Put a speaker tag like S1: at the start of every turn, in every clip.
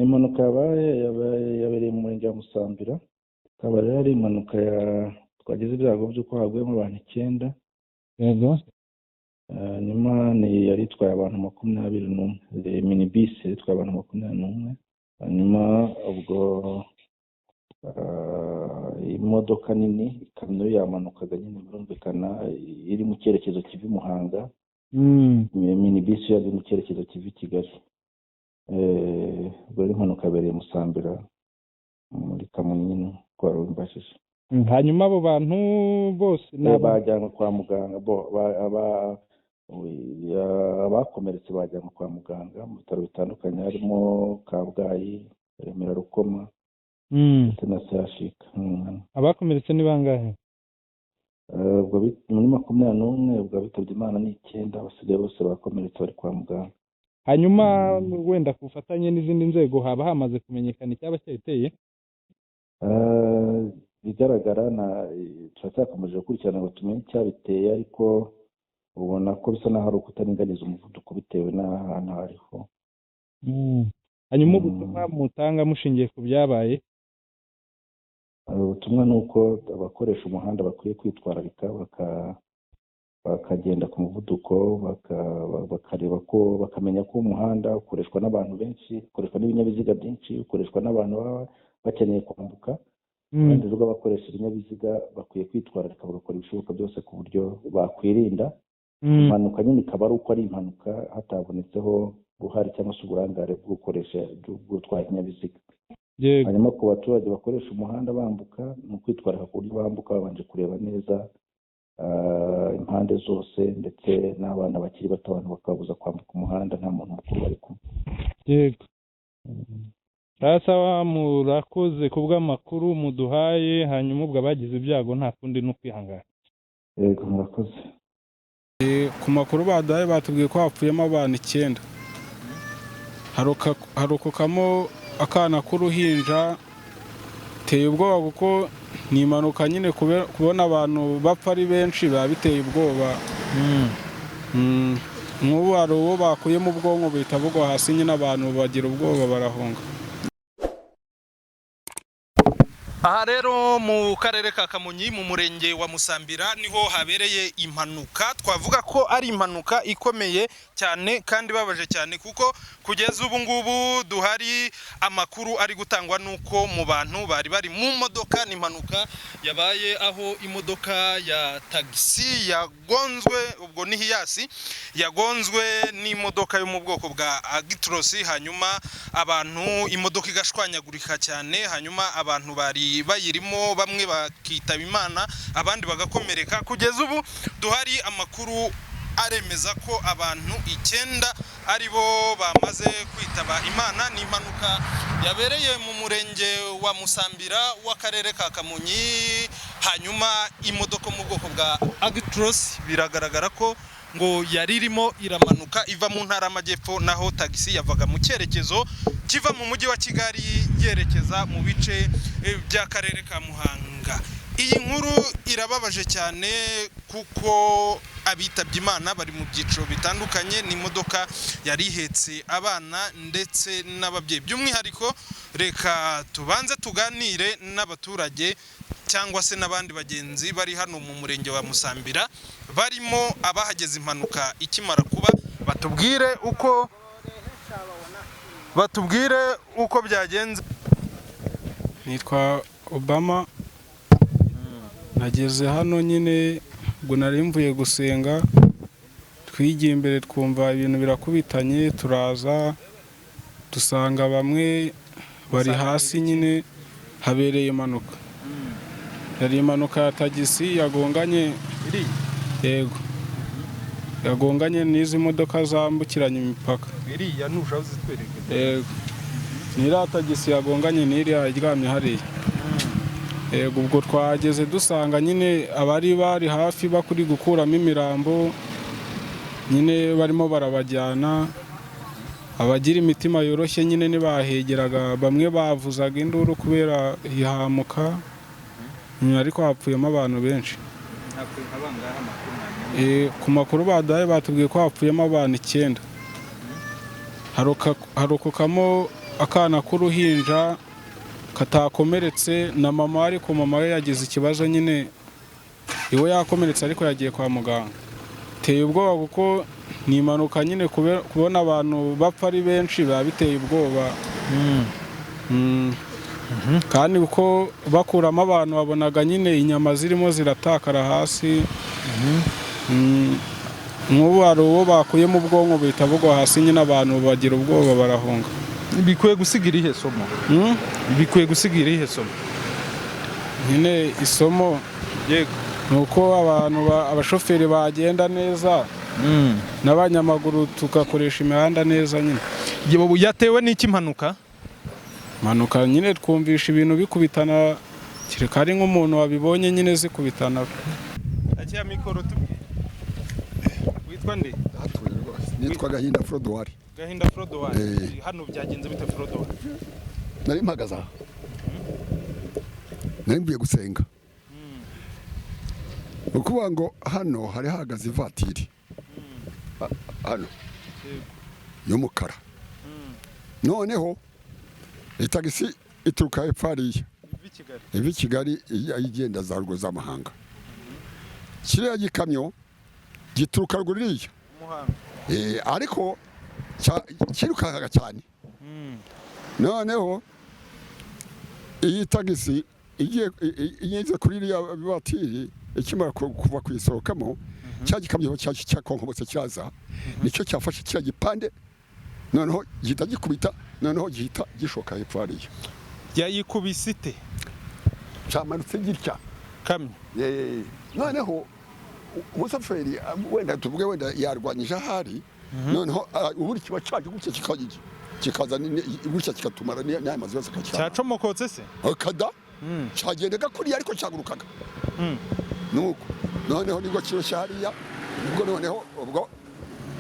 S1: impanuka yabereye mu murenge wa Musambira. Akaba rero ari impanuka twagize ibyago by'uko haguyemo abantu 9.
S2: Yego.
S1: Nyuma yari itwaye abantu 21, minibus itwaye abantu 21. Hanyuma ubwo imodoka nini ikamyo yamanukaga nyine birumvikana iri mu cyerekezo kiva Muhanga. Minibus yari mu cyerekezo kiva Kigali. Ubwo impanuka yabereye Musambira muri Kamonyi kwa Rumbashije.
S2: Hanyuma abo bantu bose
S1: bajyanwe kwa muganga, abakomeretse bajyanwe kwa muganga mu bitaro bitandukanye harimo Kabgayi, Remera, Rukoma ndetse na CHUK.
S2: Abakomeretse ni bangahe?
S1: Ubwo muri 21, ubwo bitabye Imana ni 9, abasigaye bose bakomeretse bari kwa muganga.
S2: Hanyuma wenda kufatanye n'izindi nzego haba hamaze kumenyekana icyaba cyateye?
S1: Bigaragara turacyakomeje gukurikirana ngo tumenye icyabiteye, ariko ubona ko bisa naho ari ukutaringaniza umuvuduko bitewe n'ahantu hariho.
S2: Hanyuma ubutumwa mutanga mushingiye ku byabaye?
S1: Ubutumwa ni uko abakoresha umuhanda bakwiye kwitwararika bakagenda ku muvuduko, bakareba ko bakamenya ko umuhanda ukoreshwa n'abantu benshi, ukoreshwa n'ibinyabiziga byinshi, ukoreshwa n'abantu baba bakeneye kwambuka. Kandi rero abakoresha ibinyabiziga bakwiye kwitwararika bagakora ibishoboka byose ku buryo bakwirinda impanuka nyine ikaba ari uko ari impanuka hatabonetseho uruhare cyangwa se uburangare bw'utwara ibinyabiziga. Hanyuma ku baturage bakoresha umuhanda bambuka ni ukwitwararika ku buryo bambuka babanje kureba neza impande zose, ndetse n'abana bakiri bato abantu bakabuza kwambuka umuhanda nta muntu mukuru bari kumwe.
S2: Yego. Sasa murakoze kubw'amakuru muduhaye, hanyuma ubwo abagize ibyago nta kundi no kwihangana.
S1: Yego murakoze.
S3: Ku makuru baduhaye batubwiye ko hapfuyemo abantu 9. Harokokamo akana k'uruhinja. Teye ubwoba kuko ni impanuka nyine kubona abantu bapfa ari benshi biba biteye ubwoba. Nk'ubu hari uwo bakuyemo ubwonko bihita bugwa hasi, nyine abantu bagira ubwoba barahunga.
S4: Aha rero mu karere ka Kamonyi mu murenge wa Musambira niho habereye impanuka. Twavuga ko ari impanuka ikomeye cyane kandi babaje cyane, kuko kugeza ubu ngubu duhari amakuru ari gutangwa nuko mu bantu bari bari mu modoka. Ni impanuka yabaye aho imodoka ya taxi yagonzwe, ubwo ni Hiyasi yagonzwe n'imodoka yo mu bwoko bwa Agitros, hanyuma abantu imodoka igashwanyagurika cyane, hanyuma abantu bari bayirimo bamwe bakitaba Imana abandi bagakomereka. Kugeza ubu duhari amakuru aremeza ko abantu 9 aribo bamaze kwitaba Imana. Ni impanuka yabereye mu murenge wa Musambira w'akarere ka Kamonyi. Hanyuma imodoka mu bwoko bwa Agitros biragaragara ko ngo yari irimo iramanuka iva mu ntara y'Amajyepfo, naho taxi yavaga mu cyerekezo kiva mu mujyi wa Kigali yerekeza mu bice by'akarere ka Muhanga. Iyi nkuru irababaje cyane kuko abitabye Imana bari mu byiciro bitandukanye. Ni imodoka yari ihetse abana ndetse n'ababyeyi. By'umwihariko reka tubanze tuganire n'abaturage cyangwa se n'abandi bagenzi bari hano mu murenge wa Musambira barimo abahageze impanuka ikimara kuba, batubwire uko byagenze.
S3: Nitwa Obama. Nageze hano nyine ubwo nari mvuye gusenga, twigiye imbere twumva ibintu birakubitanye, turaza dusanga bamwe bari hasi, nyine habereye impanuka. Yari impanuka ya tagisi yagonganye. Yego. Yagonganye n'izi modoka zambukiranya imipaka.
S4: Iriya ntushaho zitwereke.
S3: Yego. Nira tagisi yagonganye n'iriya iryamye hariya. Yego, ubwo twageze dusanga nyine abari bari hafi bakuri gukuramo imirambo, nyine barimo barabajyana. Abagira imitima yoroshye nyine ntibahegeraga, bamwe bavuzaga induru kubera ihamuka, ariko hapfuyemo abantu benshi. Ku makuru baduhaye batubwiye ko hapfuyemo abantu 9. Harokokamo akana k'uruhinja katakomeretse na mama, ariko mama we yagize ikibazo nyine, iwe yakomeretse ariko yagiye kwa muganga. Biteye ubwoba kuko ni impanuka nyine, kubona abantu bapfa ari benshi biba biteye ubwoba. Kandi uko bakuramo abantu babonaga nyine inyama zirimo ziratakara hasi. Nk'ubu hari uwo bakuye mu bwonko buhita bugwa hasi, nyine abantu bagira ubwoba barahunga.
S2: Bikwiye gusigira ihe somo? Bikwiye gusigira ihe somo?
S3: Nyine isomo
S2: yego
S3: nuko abashoferi bagenda neza, n'abanyamaguru tugakoresha imihanda neza nyine.
S2: Yatewe n'iki impanuka?
S3: Impanuka nyine twumvisha ibintu bikubitana, kereka ari nk'umuntu wabibonye nyine zikubitana.
S2: Aciya mikoro witwa nde?
S5: Nitwa Gahinda Frodoir.
S2: Gahinda Frodoir. Hano byagenze bite Frodoir?
S5: Nari mpagaze aha. Nari mvuye gusenga. Ukuvuga ngo hano hari hahagaze ivatiri. Hano. Y'umukara. Noneho itagisi ituruka hepfo hariya. Ivi Kigali igenda za rugo z'amahanga. Kiriya gikamyo gituruka ruguriya. Ariko kirukankaga cyane. Noneho iyi tagisi igiye kuri iriya vatiri ikimara kuva kuyisohokamo, cya gikamyo cyakonkobotse cyaza, nicyo cyafashe kiriya gipande, noneho gihita gikubita, noneho gihita gishoka hepfo hariya.
S2: Yayikubise ite?
S5: Cyamanutse gitya
S2: kamyo.
S5: Noneho umushoferi wenda tuvuge wenda yarwanyije ahari, noneho ubu kiba cyaje gutya kikaza gutya kikatumara n'aya mazu yose akacyana.
S2: Cyacomokotse se?
S5: Kada cyagendaga kuriya ariko cyagurukaga. Nuko noneho nibwo kirosha hariya, nibwo noneho ubwo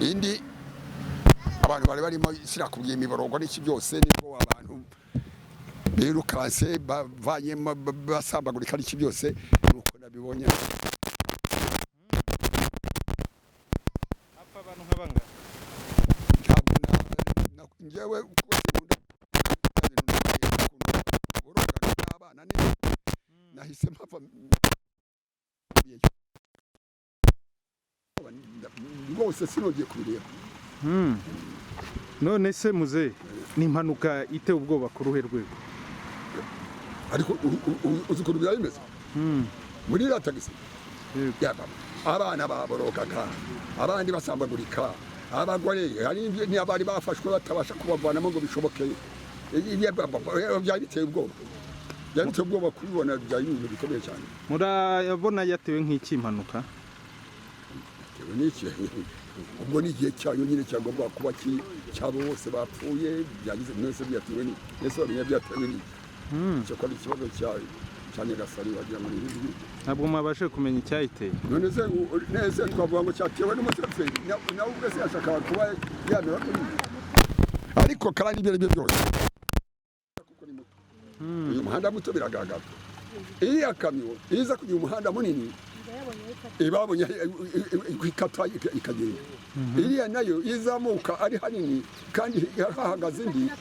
S5: indi abantu bari barimo sirakubwiye imiborogo n'iki byose, nibwo abantu birukanse bavanyemo basambagurika n'iki byose, nuko nabibonye.
S2: Apfa abantu nk'abanga.
S5: Ngewe nahise mpava rwose sinongeye kubireba.
S2: None se muze ni impanuka ite ubwoba ku ruhe rwego?
S5: Ariko uzi ukuntu byari bimeze muri iriya tagisi, abana baborokaga, abandi basambagurika, abagore n'abari bafashwe batabasha kubavanamo ngo bishoboke. Byari biteye ubwoba, byari biteye ubwoba kubibona, byari ibintu bikomeye cyane.
S2: Murabona yatewe nk'iki impanuka?
S5: Yatewe n'iki? Ubwo ni igihe cyayo nyine cyagomba kuba cyabo bose bapfuye, byagize mwese byatewe n'iki? Ese bamenya byatewe n'iki? Cyo ko ari ikibazo cyayo cyane Gasari wagira ngo ni ibi.
S2: Ntabwo mwabashe kumenya icyayiteye.
S5: None se nese twavuga ngo cyatewe n'umushoferi, nawe ubwo se yashakaga kuba yamera kuri. Ariko kandi ibyo aribyo byose kuko ni muto. Uyu muhanda muto biragaragara. Iriya kamyo iza kugira umuhanda munini, ibabonye ikata ikagenda. Iriya nayo izamuka ari hanini kandi hahagaze indi,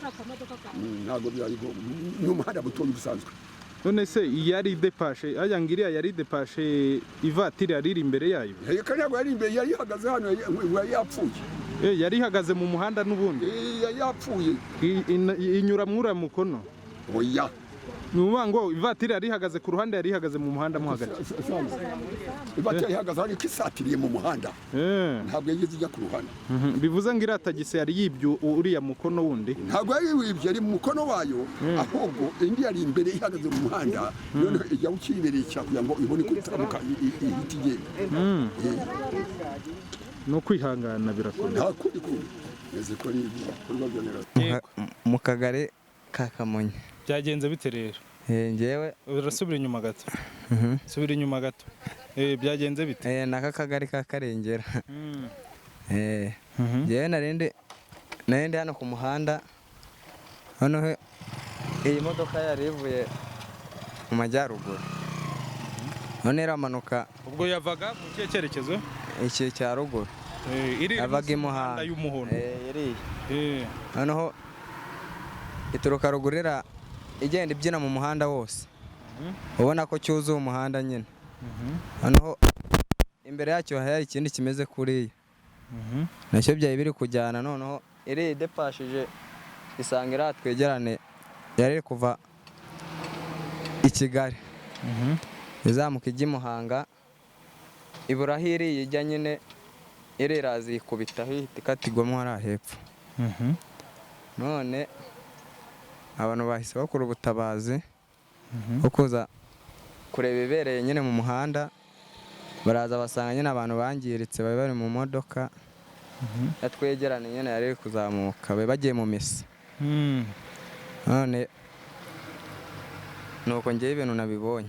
S5: ntabwo byayigo n'umuhanda muto bisanzwe.
S2: None se yari depashe, ayangiriya yari depashe ivatiri yari imbere yayo?
S5: Kandi ntabwo yari imbere, yari ihagaze hano, yari yapfuye.
S2: Yari ihagaze mu muhanda n'ubundi?
S5: Yari yapfuye.
S2: Inyura mwura mukono?
S5: Oya.
S2: Nuvuga ngo ivatiri yari ihagaze ku ruhande, yari ihagaze mu muhanda mo hagati?
S5: Ivatiri yari ihagaze ariko isatiriye mu muhanda, ntabwo yigeze ijya ku ruhande.
S2: Bivuze ngo iriya tagisi yari yibye uriya mukono wundi?
S5: Ntabwo yari wibye, yari mu mukono wayo, ahubwo indi yari imbere ihagaze mu muhanda, noneho ijya ukibereye kugira ngo ibone ko itamuka ihita igenda.
S2: No kwihangana birakora.
S5: Nta kundi kundi neze ko ari ibikorwa byonera
S6: mu kagari ka Kamonyi.
S2: Byagenze bite rero?
S6: Ngewe
S2: urasubira inyuma gato. Subira inyuma gato. Byagenze bite?
S6: Naka kagari ka Karengera. Ngewe narindi hano ku muhanda, noneho iyi modoka yari ivuye mu majyaruguru, none iramanuka.
S2: Ubwo yavaga mu kihe cyerekezo?
S6: Iki cya ruguru. Yavaga imuhanda
S2: y'umuhondo.
S6: noneho ituruka rugurira igenda ibyina mu muhanda wose, ubona ko cyuzuye umuhanda nyine. Noneho imbere yacyo hari ikindi kimeze kuriya, nacyo byari biri kujyana. Noneho iri idepashije isanga iriya twegerane yari iri kuva i Kigali izamuka ijya i Muhanga, ibura aho iriya ijya nyine, iraza yikubitaho ihita ikatigwamo hariya hepfo. None abantu bahise bakora ubutabazi bwo kuza kureba ibibereye nyine mu muhanda, baraza basanga nyine abantu bangiritse bari bari mu modoka yatwegerane nyine yari iri kuzamuka, bari bagiye mu misa. None nuko ngewe ibintu nabibonye.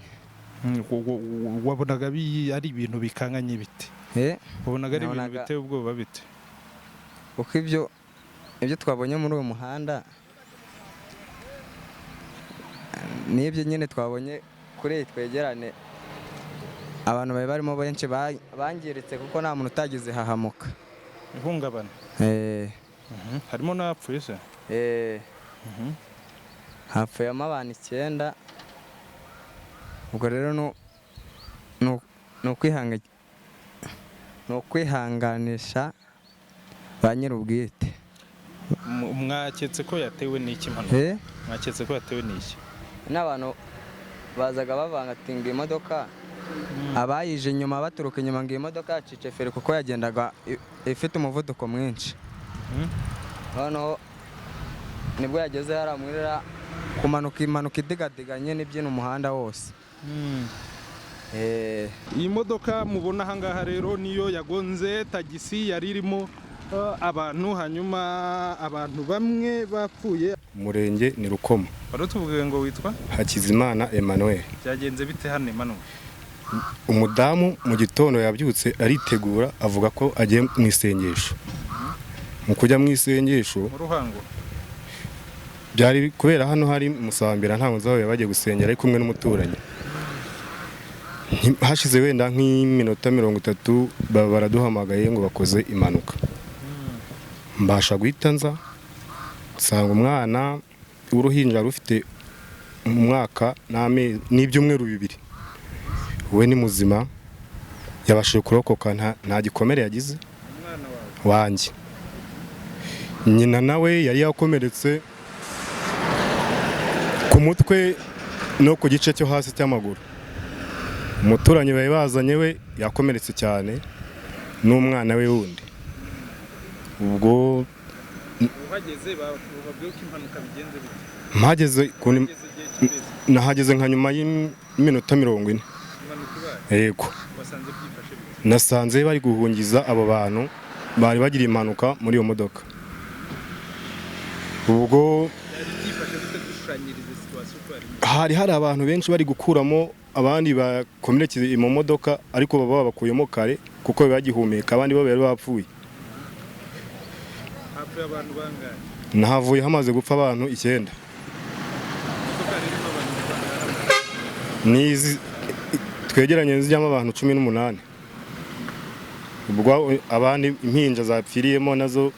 S4: wabonaga ari ibintu bikanganye bite? wabonaga ari ibintu biteye ubwoba bite?
S6: Uko ibyo twabonye muri uyu muhanda n'ibyo nyine twabonye kuri iyi twegerane, abantu bari barimo benshi bangiritse kuko nta muntu utagize hahamuka.
S4: Ihungabana? harimo n'abapfuye se?
S6: hapfuyemo abantu 9. ubwo rero ni ukwihanganisha ba nyir'ubwite.
S4: mwaketse ko yatewe n'iki mpanuka? mwaketse ko yatewe n'iki?
S6: n'abantu bazaga bavangatinga imodoka, abayije inyuma baturuka inyuma ngo iyi modoka yacice feri kuko yagendaga ifite umuvuduko mwinshi. noneho nibwo yageze haramwirira kumanuka impanuka idigadiganye n'ibyina umuhanda wose.
S4: iyi modoka mubona aha ngaha rero niyo yagonze tagisi yari irimo abantu, hanyuma abantu bamwe bapfuye.
S7: Umurenge ni Rukoma.
S4: Wari utubwiye ngo witwa?
S7: Hakizimana Emmanuel.
S4: Byagenze bite hano Emmanuel?
S7: Umudamu mu gitondo yabyutse aritegura avuga ko agiye mu isengesho. Mu kujya mu isengesho
S4: mu Ruhango
S7: byari kubera hano hari Musambira, nta nzaho yabagiye gusengera ari kumwe n'umuturanyi. Hashize wenda nk'iminota 30 baraduhamagaye ngo bakoze impanuka. Mbasha guhita nza nsanga umwana w'uruhinja rufite umwaka n'ibyumweru 2. we ni muzima, yabashije kurokoka, nta gikomere yagize. wanjye nyina nawe yari yakomeretse ku mutwe no ku gice cyo hasi cy'amaguru. Umuturanyi bari bazanye we yakomeretse cyane n'umwana we wundi. Ubwo
S4: uhageze babwiye ko impanuka bigenze bite?
S7: mpageze nahageze nka nyuma y'iminota 40. Yego, nasanze bari guhungiza abo bantu bari bagira impanuka muri iyo modoka. Ubwo hari abantu benshi bari gukuramo abandi bakomerekeye mu modoka, ariko baba bakuyemo kare kuko bagihumeka, abandi bo bari bapfuye.
S4: abantu bangahe?
S7: Nahavuye hamaze gupfa abantu 9. nizi twegeranye zijyamo abantu 18. ubwo abandi impinja zapfiriyemo nazo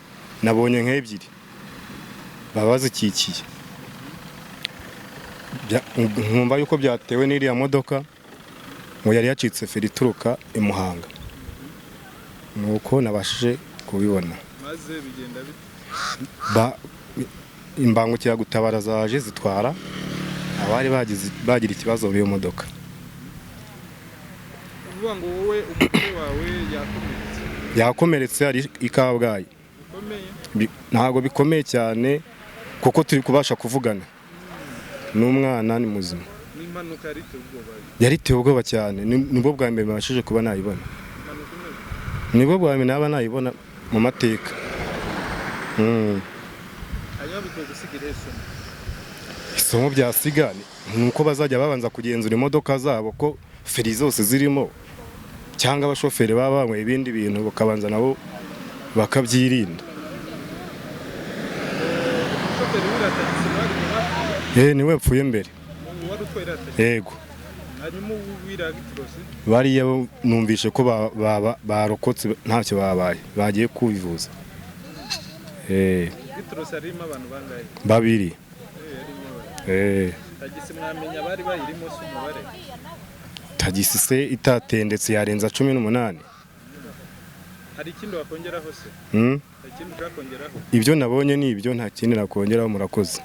S7: nabonye nk'ebyiri baba zikikiye. Nkumva yuko byatewe n'iriya modoka ngo yari yacitse feri ituruka i Muhanga. Nuko nabashije kubibona.
S4: Maze bigenda bite?
S7: Imbangukiragutabara zaje zitwara abari bagira ikibazo muri iyo modoka.
S4: Uvuga ngo wowe umutwe wawe
S7: yakomeretse ari i Kabgayi. Ntabwo bikomeye cyane kuko turi kubasha kuvugana. N'umwana ni muzima.
S4: N'impanuka
S7: yariteye ubwoba cyane. Nibwo bwa mbere babashije kuba nayibona. Nibwo bwa mbere naba nayibona mu mateka. Isomo byasigane nuko bazajya babanza kugenzura imodoka zabo ko feri zose zirimo, cyangwa abashoferi baba banywe ibindi bintu bakabanza nabo bakabyirinda. Niwe yapfuye mbere. Yego. Bariya numvishe ko barokotse ntacyo babaye, bagiye kubivuza. 2.
S2: tagisi mwamenya bari bayirimo se umubare?
S7: tagisi se itatendetse yarenza 18.
S2: Hari ikindi wakongeraho se? Hari ikindi ushaka kongeraho?
S7: Ibyo nabonye ni ibyo, nta kindi nakongeraho. Murakoze.